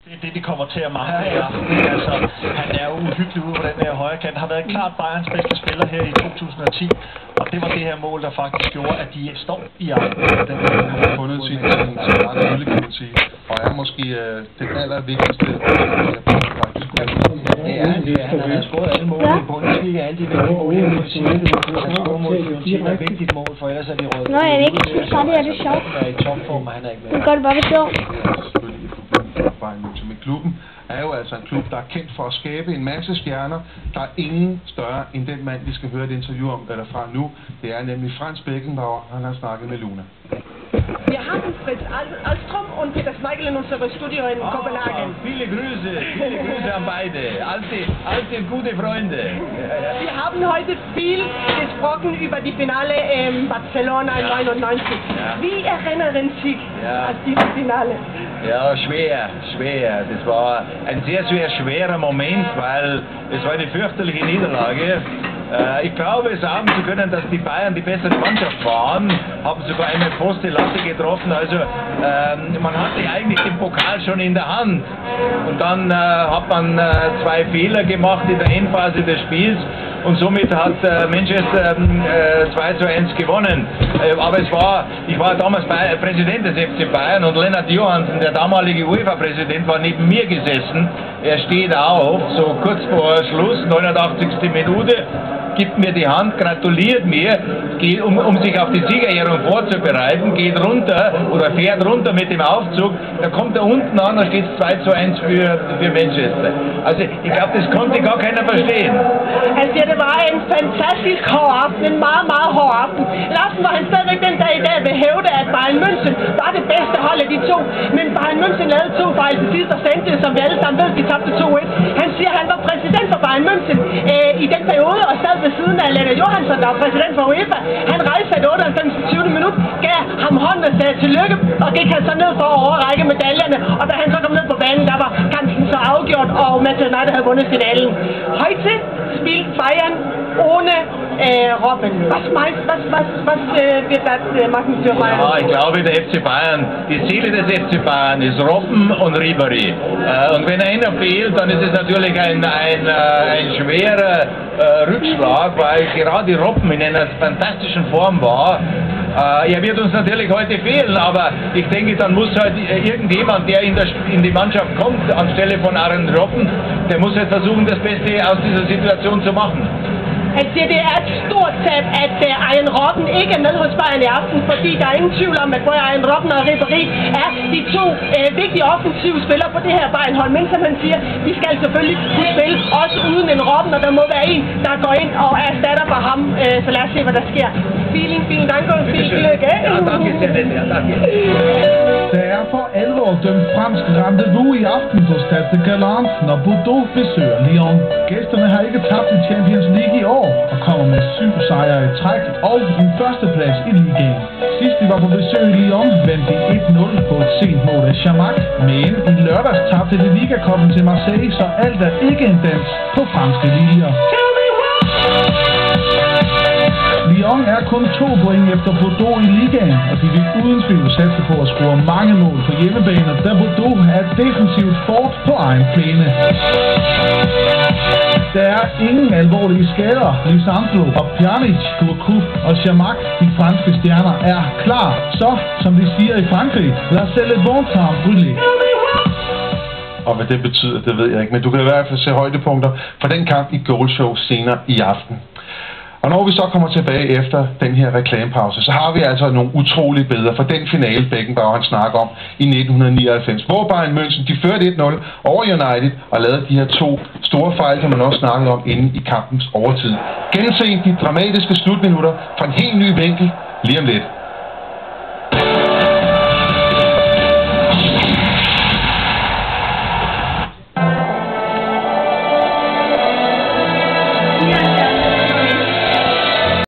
Det er det, de kommer til at mangle i aften. Altså, han er jo uhyggelig ude på den her højre kant. Har været klart Bayerns bedste spiller her i 2010. Og det var det her mål, der faktisk gjorde, at de står i aften. Den har fundet sin ret hylde, kan man sige. Og er måske den allervigtigste. Han har scoret alle mål i Bundesliga, alle de vigtige mål. Han scorer mod Fiorentina er et vigtigt mål, for ellers er de røde. Nå, jeg ikke. Så er det sjovt. Han er i topform, og han er ikke med. Det gør det bare sjovt. Men klubben er jo altså en klub, der er kendt for at skabe en masse stjerner. Der er ingen større end den mand, vi skal høre et interview om, eller fra nu. Det er nemlig Franz Beckenbauer, han har snakket med Luna. Wir haben Fritz Alström und Peter Schmeichel in unserem Studio in Kopenhagen. Viele Grüße an beide, alte gute Freunde. Wir haben heute viel gesprochen über die Finale in Barcelona 99. Ja. Wie erinnern Sie an diese Finale? Ja, schwer. Das war ein sehr schwerer Moment, weil es war eine fürchterliche Niederlage. Ich glaube, sagen zu können, dass die Bayern die bessere Mannschaft waren, haben sogar eine Pfoste Latte getroffen, also man hatte eigentlich den Pokal schon in der Hand und dann hat man zwei Fehler gemacht in der Endphase des Spiels und somit hat Manchester 2:1 gewonnen. Aber ich war damals Präsident des FC Bayern und Lennart Johansson, der damalige UEFA-Präsident, war neben mir gesessen. Er steht auf, so kurz vor Schluss, 89. Minute, gibt mir die Hand, gratuliert mir, geht, um sich auf die Siegerehrung vorzubereiten, geht runter oder fährt runter mit dem Aufzug, da kommt er unten an, da steht es 2:1 für Manchester. Also ich glaube, das konnte gar keiner verstehen. Han siger, det var en fantastisk hård aften, en meget hård aften. Larsen var han stadigvæk den dag i dag vil hævde, at Bayern München var det bedste hold af de to, men Bayern München lavede 2 fejl til sidst og sendte det, som vi alle sammen ved, de tabte 2:1. Han siger, at han var præsident for Bayern München i den periode og sad ved siden af Lennart Johansson, der var præsident for UEFA. Han rejste sig i 98. minut, gav ham hånden og sagde tillykke, og gik han så ned for at overrække medaljerne. Og da han så kom ned på banen, der var kampen så afgjort, og Manchester United havde vundet finalen. Heute spielt Bayern ohne Robben. Was wird das machen für Bayern? Ja, ich glaube, der FC Bayern, die Seele des FC Bayern ist Robben und Ribéry. Und wenn einer fehlt, dann ist es natürlich ein schwerer Rückschlag, weil gerade Robben in einer fantastischen Form war. Er wird uns natürlich heute fehlen, aber ich denke, dann muss halt irgendjemand, der in die Mannschaft kommt, anstelle von Arjen Robben, der muss jetzt versuchen, das Beste aus dieser Situation zu machen. Han siger, det er et stort tab, at Arjen Robben ikke er med hos Bayern i aften, fordi der er ingen tvivl om, at både Arjen Robben og Ribéry er de to vigtige offensive spillere på det her Bayern-hold. Men som han siger, vi skal selvfølgelig kunne spille også uden en Robben, og der må være en, der går ind og erstatter for ham. Så lad os se, hvad der sker. Vielen Dank og viel Glück. Der er for alvor dømt fransk rendezvous i aften på Stade de Galante, når Bordeaux besøger Lyon. Gæsterne har ikke tabt i Champions League i år og kommer med 7 sejre i træk og en førsteplads i ligaen. Sidst de var på besøg i Lyon, vandt de 1-0 på et sent mål af Chamac, men i lørdags tabte de Liga-koppen til Marseille, så alt er ikke en dans på franske linjer. Lyon er kun 2 point efter Bordeaux i ligaen, og de vil uden tvivl satse på at score mange mål på hjemmebane, da Bordeaux er et defensivt fort på egen plæne. Der er ingen alvorlige skader. Lisandro og Pjanic, Gourcuff og Chamac, de franske stjerner, er klar. Så, som de siger i Frankrig, laissez le bon temps brûler. Og hvad det betyder, det ved jeg ikke, men du kan i hvert fald se højdepunkter for den kamp i Goalshow senere i aften. Og når vi så kommer tilbage efter den her reklamepause, så har vi altså nogle utrolige billeder fra den finale, Beckenbauer han snakker om i 1999, hvor Bayern München de førte 1-0 over United og lavede de her 2 store fejl, som man også snakkede om inde i kampens overtid. Gense de dramatiske slutminutter fra en helt ny vinkel lige om lidt.